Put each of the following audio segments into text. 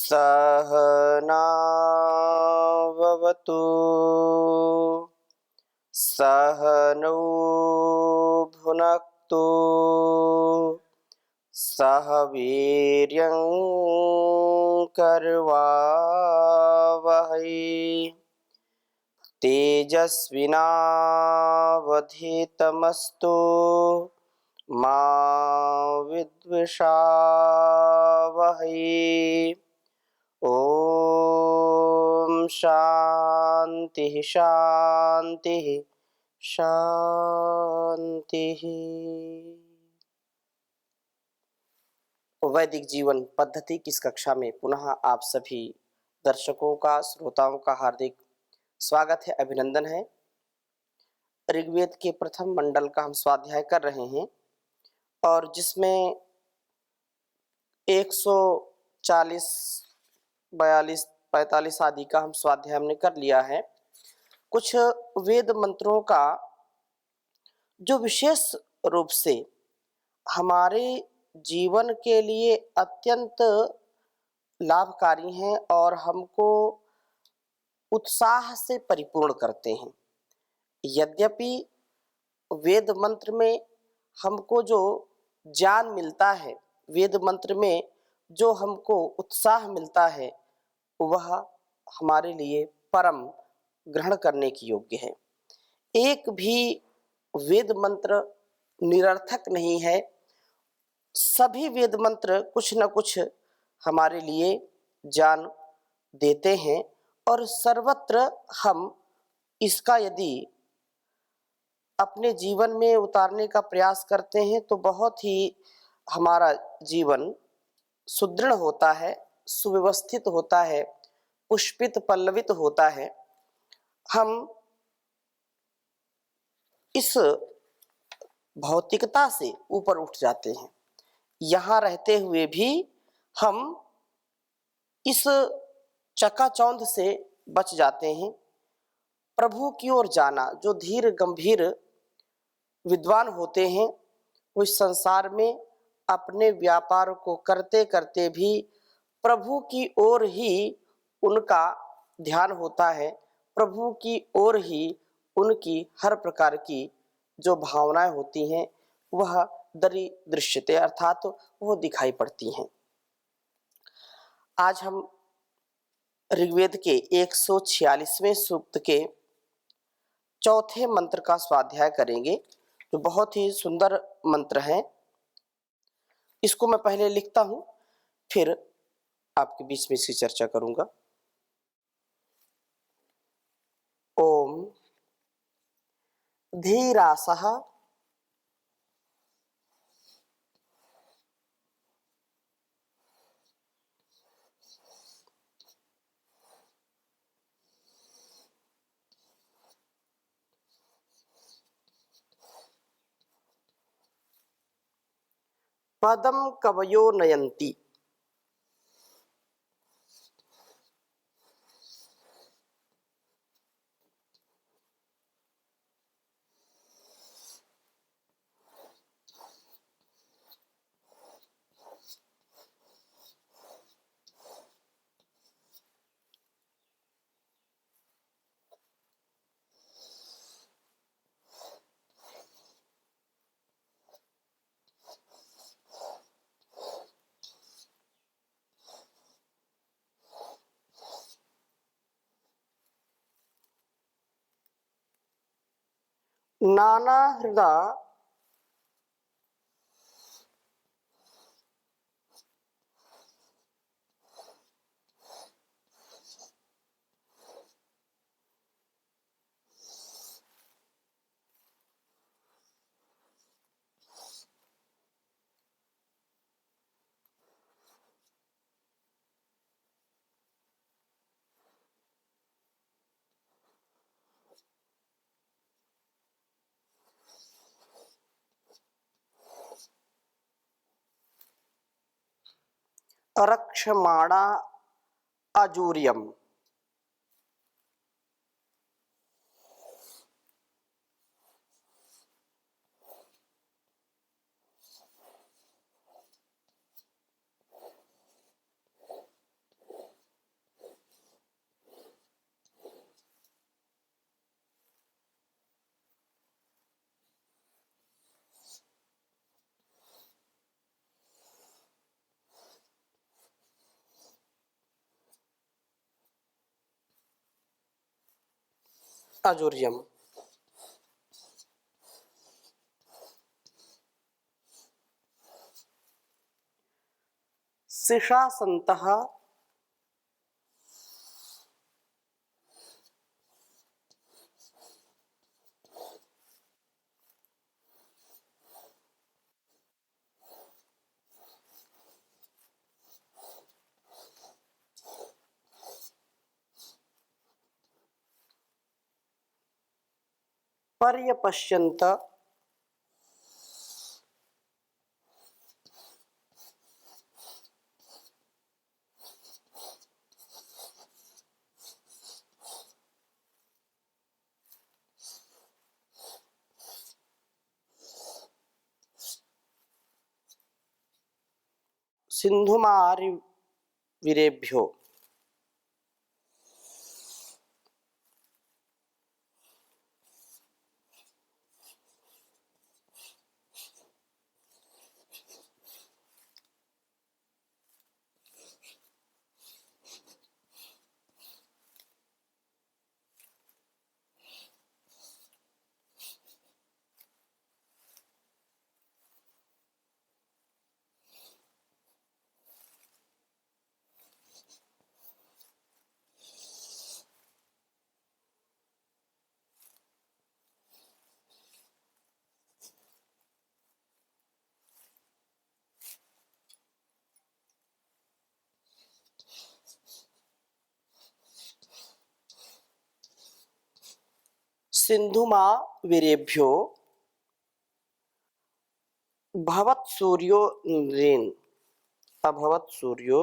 सहनाववतु सहनौ भुनक्तु सह वीर्यं करवावहै तेजस्विनावधीतमस्तु मा विद्विषावहै। ओम शांति शांति शांति। वैदिक जीवन पद्धति की इस कक्षा में पुनः आप सभी दर्शकों का, श्रोताओं का हार्दिक स्वागत है, अभिनंदन है। ऋग्वेद के प्रथम मंडल का हम स्वाध्याय कर रहे हैं और जिसमें 140, 42, 45 आदि का हम स्वाध्याय हमने कर लिया है। कुछ वेद मंत्रों का जो विशेष रूप से हमारे जीवन के लिए अत्यंत लाभकारी हैं और हमको उत्साह से परिपूर्ण करते हैं। यद्यपि वेद मंत्र में हमको जो ज्ञान मिलता है, वेद मंत्र में जो हमको उत्साह मिलता है, वह हमारे लिए परम ग्रहण करने की योग्य है। एक भी वेद मंत्र निरर्थक नहीं है। सभी वेद मंत्र कुछ न कुछ हमारे लिए ज्ञान देते हैं और सर्वत्र हम इसका यदि अपने जीवन में उतारने का प्रयास करते हैं तो बहुत ही हमारा जीवन सुदृढ़ होता है, सुव्यवस्थित होता है, पुष्पित पल्लवित होता है। हम इस भौतिकता से ऊपर उठ जाते हैं। यहाँ रहते हुए भी हम इस चकाचौंध से बच जाते हैं। प्रभु की ओर जाना, जो धीर गंभीर विद्वान होते हैं, वो इस संसार में अपने व्यापार को करते करते भी प्रभु की ओर ही उनका ध्यान होता है। प्रभु की ओर ही उनकी हर प्रकार की जो भावनाएं होती हैं वह दृश्यते अर्थात वो दिखाई पड़ती हैं। आज हम ऋग्वेद के 146वें सूक्त के चौथे मंत्र का स्वाध्याय करेंगे, जो बहुत ही सुंदर मंत्र है। इसको मैं पहले लिखता हूं, फिर आपके बीच में इसकी चर्चा करूंगा। ओम धीरासः पदम कवयो नयन्ति। नाना हृदय रक्षमाणा अजूर्यम। अजूर्यम। शीर्षासन्तः पर्यपश्यन्त सिन्धुमारिवीरेभ्यो। सिन्धुमाविरेभ्यो भवत् सूर्यो नृन्। अभवत् सूर्यो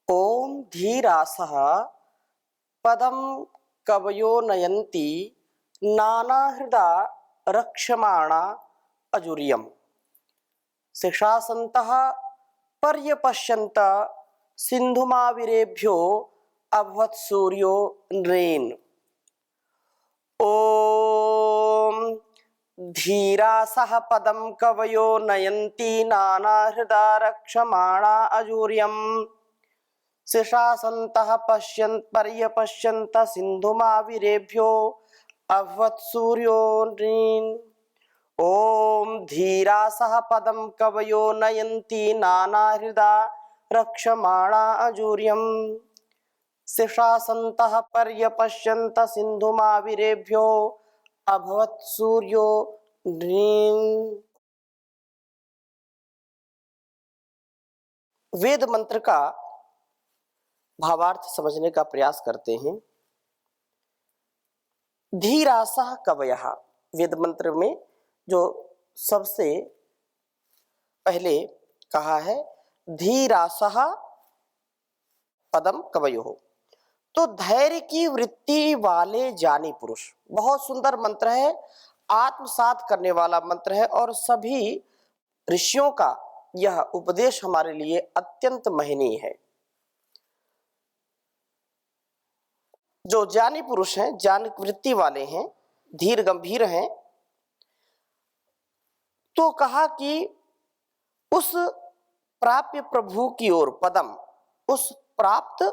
ॐ धीरासः पदं कवयो नयन्ति नानाहृदा रक्ष्यमाणा अजूर्यम्। शीर्षासन्तः पर्यपश्यन्त सिन्धुमाविरेभ्यो अभवत् सूर्यो नृन्। ॐ धीरासः पदं कवयो नयन्ति नानाहृदा रक्ष्यमाणा अजूर्यम्। शीर्षासन्तः पर्यपश्यन्त सिन्धुमाविरेभ्यो अभवत् सूर्यो नृन्। ॐ धीरासः पदं कवयो नयन्ति नानाहृदा रक्ष्यमाणा अजूर्यम्। शीर्षासन्तः पर्यपश्यन्त सिन्धुमाविरेभ्यो अभवत् सूर्यो नृन्। वेद मंत्र का भावार्थ समझने का प्रयास करते हैं। धीरासः कवयः, वेद मंत्र में जो सबसे पहले कहा है धीरासः पदम कवयोः, तो धैर्य की वृत्ति वाले ज्ञानी पुरुष। बहुत सुंदर मंत्र है, आत्मसात करने वाला मंत्र है और सभी ऋषियों का यह उपदेश हमारे लिए अत्यंत महनीय है। जो ज्ञानी पुरुष हैं, ज्ञान वृत्ति वाले हैं, धीर गंभीर हैं, तो कहा कि उस प्राप्य प्रभु की ओर पदम, उस प्राप्त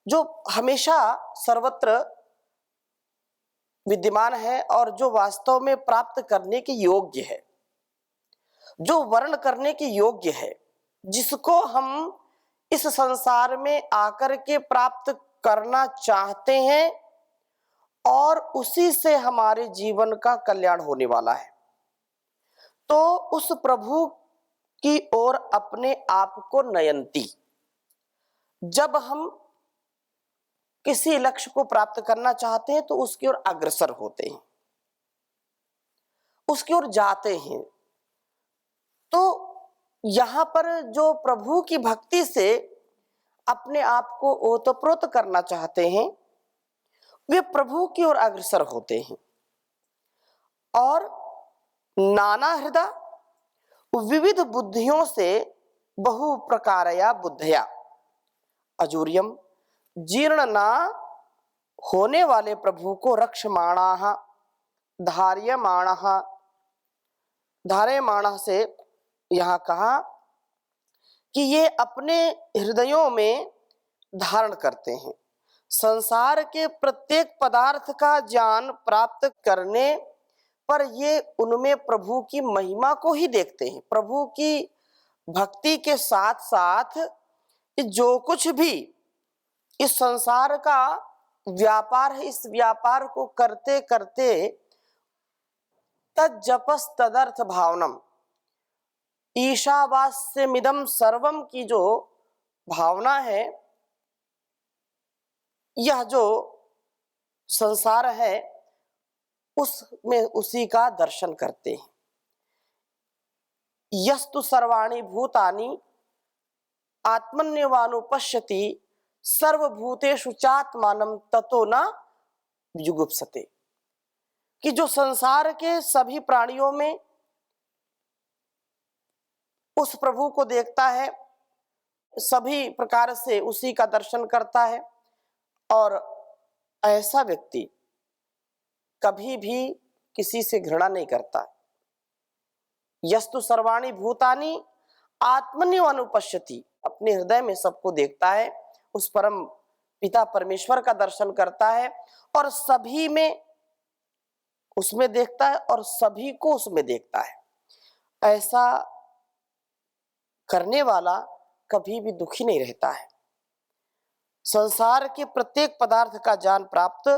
जो हमेशा सर्वत्र विद्यमान है और जो वास्तव में प्राप्त करने के योग्य है, जो वर्ण करने के योग्य है, जिसको हम इस संसार में आकर के प्राप्त करना चाहते हैं और उसी से हमारे जीवन का कल्याण होने वाला है, तो उस प्रभु की ओर अपने आप को नयंती। जब हम किसी लक्ष्य को प्राप्त करना चाहते हैं तो उसकी ओर अग्रसर होते हैं, उसकी ओर जाते हैं। तो यहाँ पर जो प्रभु की भक्ति से अपने आप को ओतप्रोत करना चाहते हैं, वे प्रभु की ओर अग्रसर होते हैं। और नाना हृदय विविध बुद्धियों से बहु प्रकारया बुद्धया अजूर्यम, जीर्ण ना होने वाले प्रभु को रक्षमाणाः धार्यमाणाः, धार्यमाणाः से यहाँ कहा कि ये अपने हृदयों में धारण करते हैं। संसार के प्रत्येक पदार्थ का ज्ञान प्राप्त करने पर ये उनमें प्रभु की महिमा को ही देखते हैं। प्रभु की भक्ति के साथ साथ जो कुछ भी इस संसार का व्यापार है, इस व्यापार को करते करते तज्जपस तदर्थ भावनम, ईशावास्यमिदं सर्वम की जो भावना है, यह जो संसार है उसमें उसी का दर्शन करते हैं। यस्तु सर्वाणि भूतानि आत्मन्यवानुपश्यति सर्वभूतेषु चात्मानं ततो न जुगुप्सते, कि जो संसार के सभी प्राणियों में उस प्रभु को देखता है, सभी प्रकार से उसी का दर्शन करता है, और ऐसा व्यक्ति कभी भी किसी से घृणा नहीं करता। यस्तु सर्वाणि भूतानि आत्मन्यो अनुपश्यति, अपने हृदय में सबको देखता है, उस परम पिता परमेश्वर का दर्शन करता है और सभी में उसमें देखता है और सभी को उसमें देखता है। ऐसा करने वाला कभी भी दुखी नहीं रहता है। संसार के प्रत्येक पदार्थ का ज्ञान प्राप्त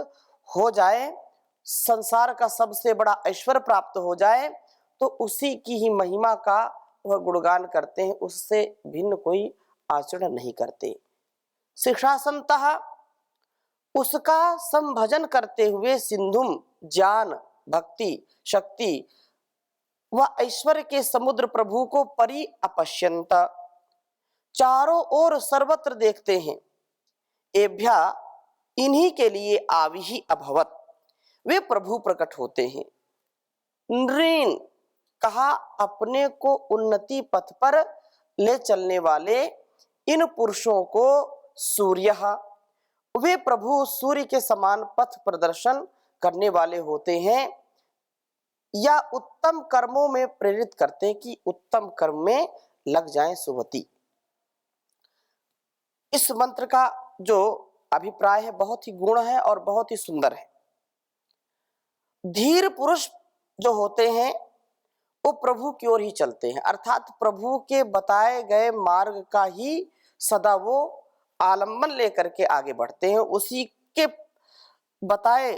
हो जाए, संसार का सबसे बड़ा ऐश्वर्य प्राप्त हो जाए, तो उसी की ही महिमा का वह गुणगान करते हैं, उससे भिन्न कोई आचरण नहीं करते। शिक्षासंतः उसका संभजन करते हुए सिंधुम, ज्ञान, भक्ति, शक्ति व ऐश्वर्य के समुद्र प्रभु को परि अपश्यंत, चारों ओर सर्वत्र देखते हैं। एभ्या, इन्हीं के लिए आविहि अभवत, वे प्रभु प्रकट होते हैं। नृण, कहा अपने को उन्नति पथ पर ले चलने वाले इन पुरुषों को सूर्यः, वे प्रभु सूर्य के समान पथ प्रदर्शन करने वाले होते हैं, या उत्तम कर्मों में प्रेरित करते हैं कि उत्तम कर्म में लग जाएं सुमति। इस मंत्र का जो अभिप्राय है बहुत ही गुण है और बहुत ही सुंदर है। धीर पुरुष जो होते हैं वो प्रभु की ओर ही चलते हैं, अर्थात प्रभु के बताए गए मार्ग का ही सदा वो आलंबन लेकर के आगे बढ़ते हैं। उसी के बताए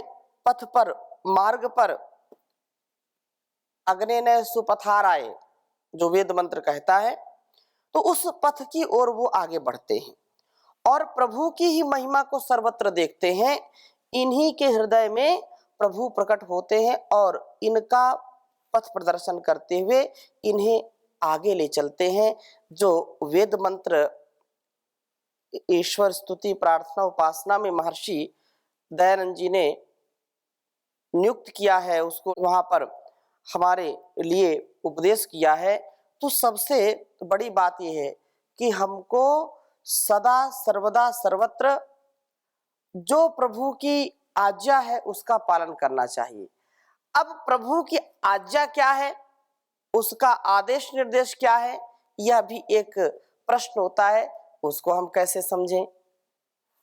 पथ पर, मार्ग पर अग्नेय सुपथाराय जो वेद मंत्र कहता है, तो उस पथ की ओर वो आगे बढ़ते हैं और प्रभु की ही महिमा को सर्वत्र देखते हैं। इन्हीं के हृदय में प्रभु प्रकट होते हैं और इनका पथ प्रदर्शन करते हुए इन्हें आगे ले चलते हैं। जो वेद मंत्र ईश्वर स्तुति प्रार्थना उपासना में महर्षि दयानंद जी ने नियुक्त किया है, उसको वहां पर हमारे लिए उपदेश किया है, तो सबसे बड़ी बात यह है कि हमको सदा सर्वदा सर्वत्र जो प्रभु की आज्ञा है उसका पालन करना चाहिए। अब प्रभु की आज्ञा क्या है, उसका आदेश निर्देश क्या है, यह भी एक प्रश्न होता है, उसको हम कैसे समझें।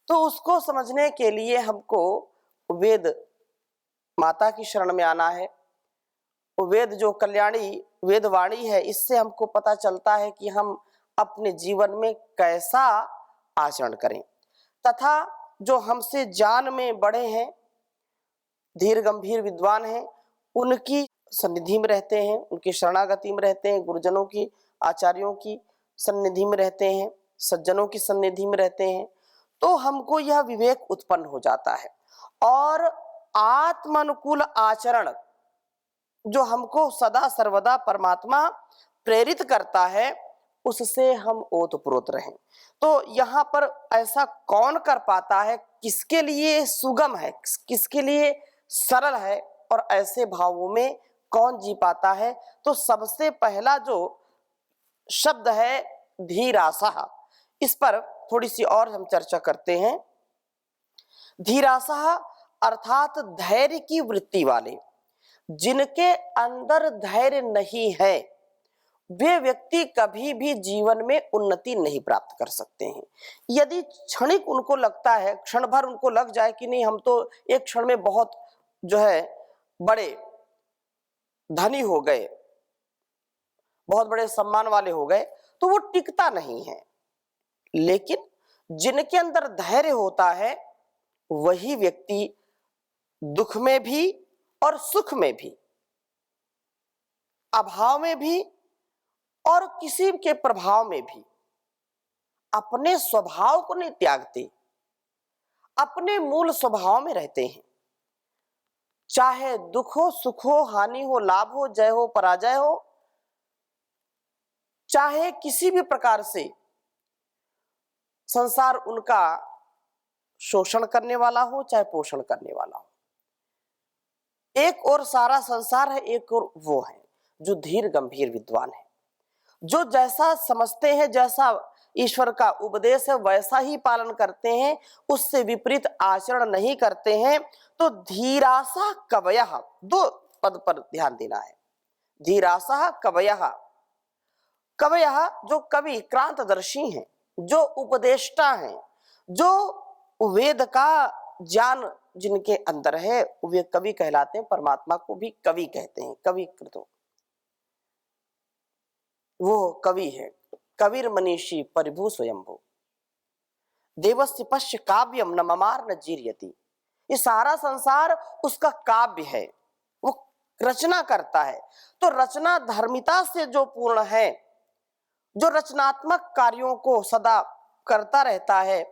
तो उसको समझने के लिए हमको वेद माता की शरण में आना है। वेद जो कल्याणी वेदवाणी है, इससे हमको पता चलता है कि हम अपने जीवन में कैसा आचरण करें, तथा जो हमसे ज्ञान में बड़े हैं, धीर गंभीर विद्वान हैं, उनकी सन्निधि में रहते हैं, उनकी शरणागति में रहते हैं, गुरुजनों की आचार्यों की सन्निधि में रहते हैं, सज्जनों की सन्निधि में रहते हैं, तो हमको यह विवेक उत्पन्न हो जाता है। और आत्मानुकूल आचरण जो हमको सदा सर्वदा परमात्मा प्रेरित करता है, उससे हम ओतप्रोत रहें। तो यहाँ पर ऐसा कौन कर पाता है, किसके लिए सुगम है, किसके लिए सरल है, और ऐसे भावों में कौन जी पाता है? तो सबसे पहला जो शब्द है धीरासः, इस पर थोड़ी सी और हम चर्चा करते हैं। धीरासः अर्थात धैर्य की वृत्ति वाले, जिनके अंदर धैर्य नहीं है वे व्यक्ति कभी भी जीवन में उन्नति नहीं प्राप्त कर सकते हैं। यदि क्षणिक उनको लगता है, क्षण भर उनको लग जाए कि नहीं हम तो एक क्षण में बहुत जो है बड़े धनी हो गए, बहुत बड़े सम्मान वाले हो गए, तो वो टिकता नहीं है। लेकिन जिनके अंदर धैर्य होता है वही व्यक्ति दुख में भी और सुख में भी, अभाव में भी और किसी के प्रभाव में भी अपने स्वभाव को नहीं त्यागते, अपने मूल स्वभाव में रहते हैं। चाहे दुख हो, सुख हो, हानि हो, लाभ हो, जय हो, पराजय हो, चाहे किसी भी प्रकार से संसार उनका शोषण करने वाला हो, चाहे पोषण करने वाला हो। एक और सारा संसार है, एक और वो है जो धीर गंभीर विद्वान है, जो जैसा समझते हैं, जैसा ईश्वर का उपदेश है वैसा ही पालन करते हैं, उससे विपरीत आचरण नहीं करते हैं। तो धीरासः कवयः, दो पद पर ध्यान देना है। धीरासः कवयः, कवयः जो कवि क्रांतदर्शी हैं, जो उपदेष्टा हैं, जो वेद का ज्ञान जिनके अंदर है वे कवि कहलाते हैं। परमात्मा को भी कवि कहते हैं, कवि कृतो, वो कवि है। कविर मनीषी परिभू स्वयंभू, देवस्य पश्य काव्यम न ममार न जीर्यति। ये सारा संसार उसका काव्य है, वो रचना करता है। तो रचना धर्मिता से जो पूर्ण है, जो रचनात्मक कार्यों को सदा करता रहता है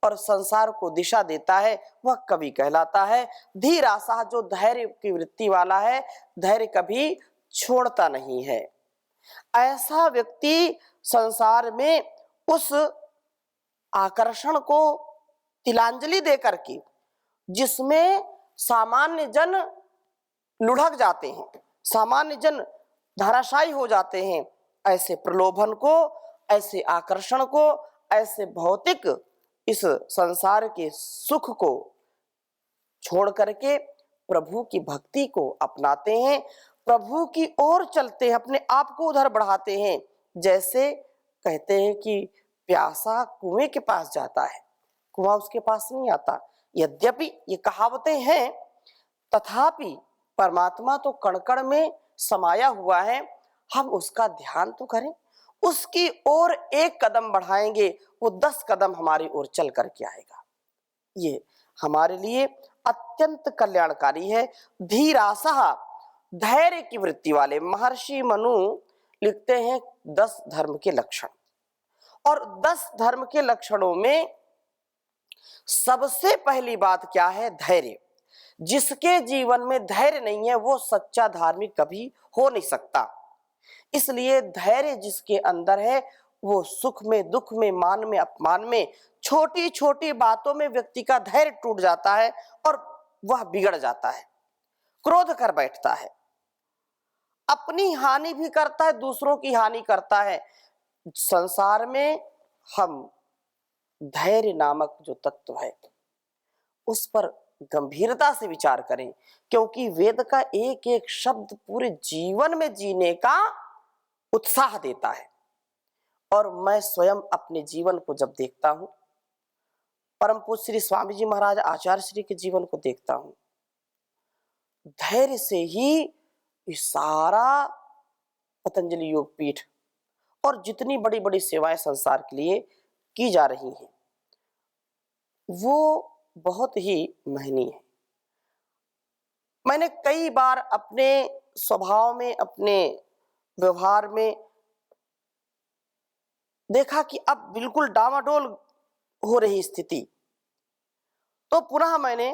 और संसार को दिशा देता है, वह कवि कहलाता है। धीरासः जो धैर्य की वृत्ति वाला है, धैर्य कभी छोड़ता नहीं है। ऐसा व्यक्ति संसार में उस आकर्षण को तिलांजलि देकर के, जिसमें सामान्य जन लुढ़क जाते हैं, सामान्य जन धराशायी हो जाते हैं, ऐसे प्रलोभन को, ऐसे आकर्षण को, ऐसे भौतिक इस संसार के सुख को छोड़ करके प्रभु की भक्ति को अपनाते हैं, प्रभु की ओर चलते हैं, अपने आप को उधर बढ़ाते हैं। जैसे कहते हैं कि प्यासा कुएं के पास जाता है, कुआं उसके पास नहीं आता। यद्यपि ये कहावतें हैं, तथापि परमात्मा तो कण कण में समाया हुआ है। हम उसका ध्यान तो करें, उसकी ओर एक कदम बढ़ाएंगे, वो 10 कदम हमारी ओर चल करके आएगा। ये हमारे लिए अत्यंत कल्याणकारी है। धीरासः धैर्य की वृत्ति वाले। महर्षि मनु लिखते हैं 10 धर्म के लक्षण, और 10 धर्म के लक्षणों में सबसे पहली बात क्या है? धैर्य। जिसके जीवन में धैर्य नहीं है वो सच्चा धार्मिक कभी हो नहीं सकता। इसलिए धैर्य जिसके अंदर है वो सुख में, दुख में, मान में, अपमान में, छोटी छोटी बातों में व्यक्ति का धैर्य टूट जाता है और वह बिगड़ जाता है, क्रोध कर बैठता है, अपनी हानि भी करता है, दूसरों की हानि करता है। संसार में हम धैर्य नामक जो तत्व है उस पर गंभीरता से विचार करें, क्योंकि वेद का एक एक शब्द पूरे जीवन में जीने का उत्साह देता है। और मैं स्वयं अपने जीवन को जब देखता हूं, परम पूज्य श्री स्वामी जी महाराज आचार्य श्री के जीवन को देखता हूं, धैर्य से ही ये सारा पतंजलि योग पीठ और जितनी बड़ी बड़ी सेवाएं संसार के लिए की जा रही हैं वो बहुत ही महनीय है। मैंने कई बार अपने स्वभाव में, अपने व्यवहार में देखा कि अब बिल्कुल डामाडोल हो रही स्थिति, तो पुनः मैंने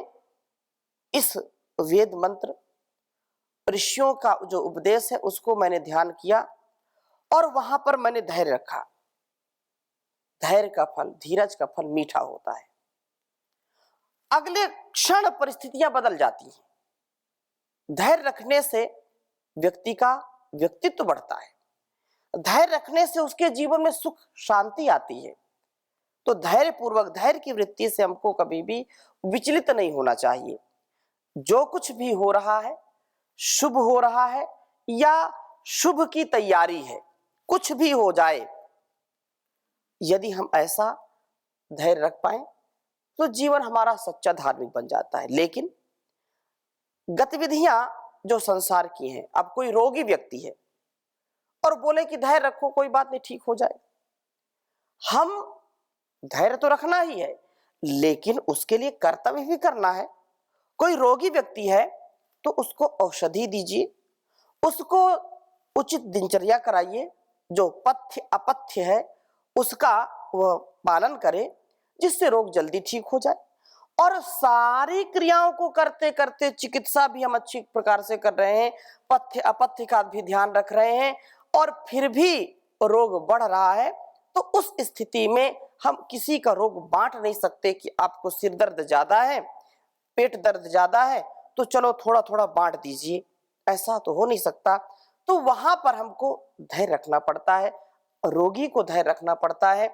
इस वेद मंत्र, ऋषियों का जो उपदेश है उसको मैंने ध्यान किया और वहां पर मैंने धैर्य रखा। धैर्य का फल, धीरज का फल मीठा होता है। अगले क्षण परिस्थितियां बदल जाती हैं। धैर्य रखने से व्यक्ति का व्यक्तित्व बढ़ता है। धैर्य रखने से उसके जीवन में सुख शांति आती है। तो धैर्य पूर्वक, धैर्य की वृत्ति से हमको कभी भी विचलित नहीं होना चाहिए। जो कुछ भी हो रहा है, शुभ हो रहा है या शुभ की तैयारी है, कुछ भी हो जाए, यदि हम ऐसा धैर्य रख पाए तो जीवन हमारा सच्चा धार्मिक बन जाता है। लेकिन गतिविधियां जो संसार की हैं, अब कोई रोगी व्यक्ति है और बोले कि धैर्य रखो, कोई बात नहीं, ठीक हो जाए। हम धैर्य तो रखना ही है, लेकिन उसके लिए कर्तव्य भी करना है। कोई रोगी व्यक्ति है तो उसको औषधि दीजिए, उसको उचित दिनचर्या कराइए, जो पथ्य अपथ्य है उसका वह पालन करे, जिससे रोग जल्दी ठीक हो जाए। और सारी क्रियाओं को करते करते चिकित्सा भी हम अच्छी प्रकार से कर रहे हैं, पथ्य अपथ्य का भी ध्यान रख रहे हैं, और फिर भी रोग बढ़ रहा है, तो उस स्थिति में हम किसी का रोग बांट नहीं सकते कि आपको सिर दर्द ज्यादा है, पेट दर्द ज्यादा है, तो चलो थोड़ा थोड़ा बांट दीजिए, ऐसा तो हो नहीं सकता। तो वहां पर हमको धैर्य रखना पड़ता है, रोगी को धैर्य रखना पड़ता है।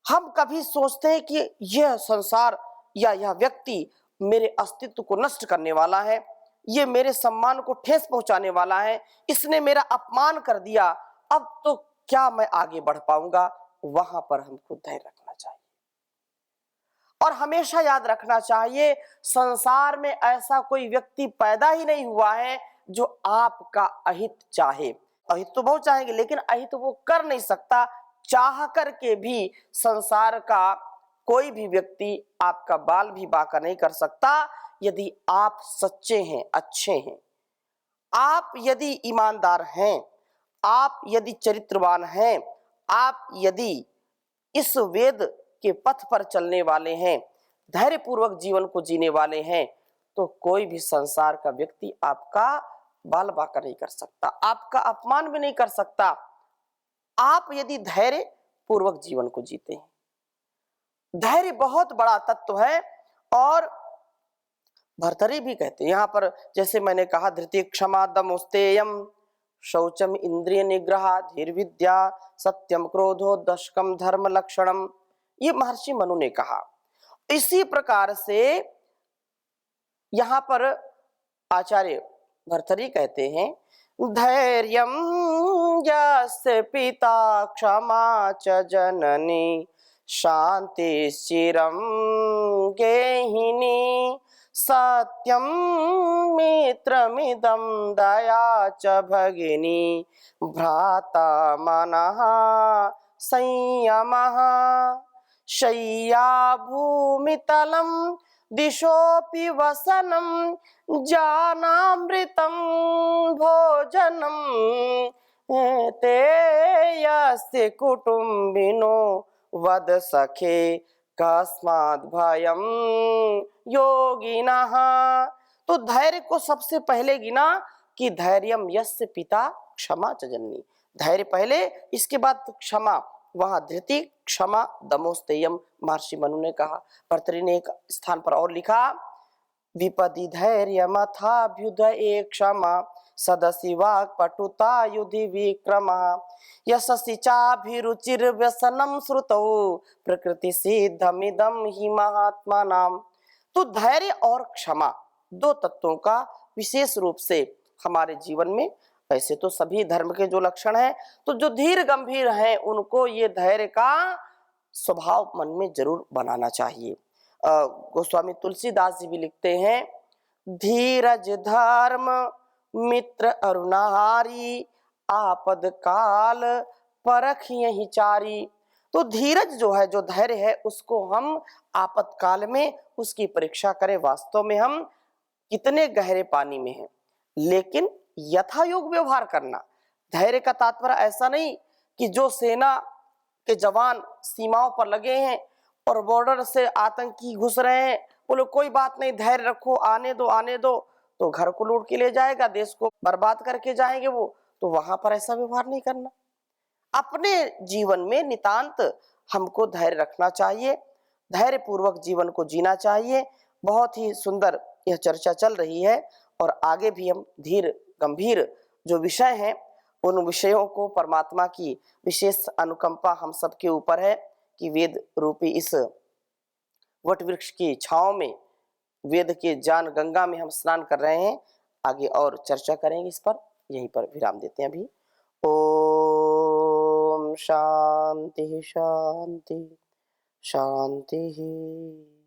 हम कभी सोचते हैं कि यह संसार या यह व्यक्ति मेरे अस्तित्व को नष्ट करने वाला है, ये मेरे सम्मान को ठेस पहुंचाने वाला है, इसने मेरा अपमान कर दिया, अब तो क्या मैं आगे बढ़ पाऊंगा। वहां पर हमको धैर्य रखना चाहिए और हमेशा याद रखना चाहिए, संसार में ऐसा कोई व्यक्ति पैदा ही नहीं हुआ है जो आपका अहित चाहे। अहित तो बहुत चाहेंगे, लेकिन अहित वो कर नहीं सकता। चाह करके भी संसार का कोई भी व्यक्ति आपका बाल भी बांका नहीं कर सकता, यदि आप सच्चे हैं, अच्छे हैं, आप यदि ईमानदार हैं, आप यदि चरित्रवान हैं, आप यदि इस वेद के पथ पर चलने वाले हैं, धैर्य पूर्वक जीवन को जीने वाले हैं, तो कोई भी संसार का व्यक्ति आपका बाल बांका नहीं कर सकता, आपका अपमान भी नहीं कर सकता, आप यदि धैर्य पूर्वक जीवन को जीते हैं। धैर्य बहुत बड़ा तत्व है और भर्तरी भी कहते हैं। यहां पर जैसे मैंने कहा, धृति क्षमा दमोस्तेयम शौचम इंद्रिय निग्रह धीर विद्या सत्यम क्रोधो दशकम धर्म लक्षणम, ये महर्षि मनु ने कहा। इसी प्रकार से यहां पर आचार्य भर्तरी कहते हैं, धैर्यम यस्य पिता क्षमा च जननी शांति चिरम गेहिनी सत्यम मित्रमिदं दया च भगिनी भ्राता मनः संयमः शय्या भूमितलं दिशोऽपि वसनं जानामृतं भोजनं ते यस्य कुटुम्बिनो वद सखे कस्मात् भयं योगिनः। तो धैर्य को सबसे पहले गिना कि धैर्यम यस्य पिता क्षमा च जननी, धैर्य पहले, इसके बाद क्षमा, वहां धृति क्षमा दमोस्तेयम महर्षि मनु ने कहा। भर्तरी ने एक स्थान पर और लिखा, विपदि धैर्यमथाभ्युदये क्षमा सदसि वाक्पटुता युधि विक्रमः यशसि चाभिरुचिर्व्यसनं श्रुतौ प्रकृति सिद्धमिदं हि महात्मानां। तो धैर्य और क्षमा दो तत्वों का विशेष रूप से हमारे जीवन में, वैसे तो सभी धर्म के जो लक्षण हैं, तो जो धीर गंभीर हैं उनको ये धैर्य का स्वभाव मन में जरूर बनाना चाहिए। गोस्वामी तुलसीदास जी भी लिखते हैं, धीरज धर्म मित्र अरुणारी आपद काल परख यही चारी। तो धीरज जो है, जो धैर्य है, उसको हम आपातकाल में उसकी परीक्षा करें, वास्तव में हम कितने गहरे पानी में हैं, लेकिन यथा योग व्यवहार करना। धैर्य का तात्पर्य ऐसा नहीं कि जो सेना के जवान सीमाओं पर लगे हैं और बॉर्डर से आतंकी घुस रहे हैं, बोलो कोई बात नहीं, धैर्य रखो, आने दो, तो घर को लूट के ले जाएगा, देश को बर्बाद करके जाएंगे वो। तो वहां पर ऐसा व्यवहार नहीं करना। अपने जीवन में नितांत हमको धैर्य रखना चाहिए, धैर्य पूर्वक जीवन को जीना चाहिए। बहुत ही सुंदर यह चर्चा चल रही है और आगे भी हम धीर गंभीर जो विषय हैं उन विषयों को, परमात्मा की विशेष अनुकंपा हम सबके ऊपर है कि वेद रूपी इस वट वृक्ष की छांव में, वेद के ज्ञान गंगा में हम स्नान कर रहे हैं। आगे और चर्चा करेंगे इस पर, यहीं पर विराम देते हैं अभी। ओम शांति शांति शांति।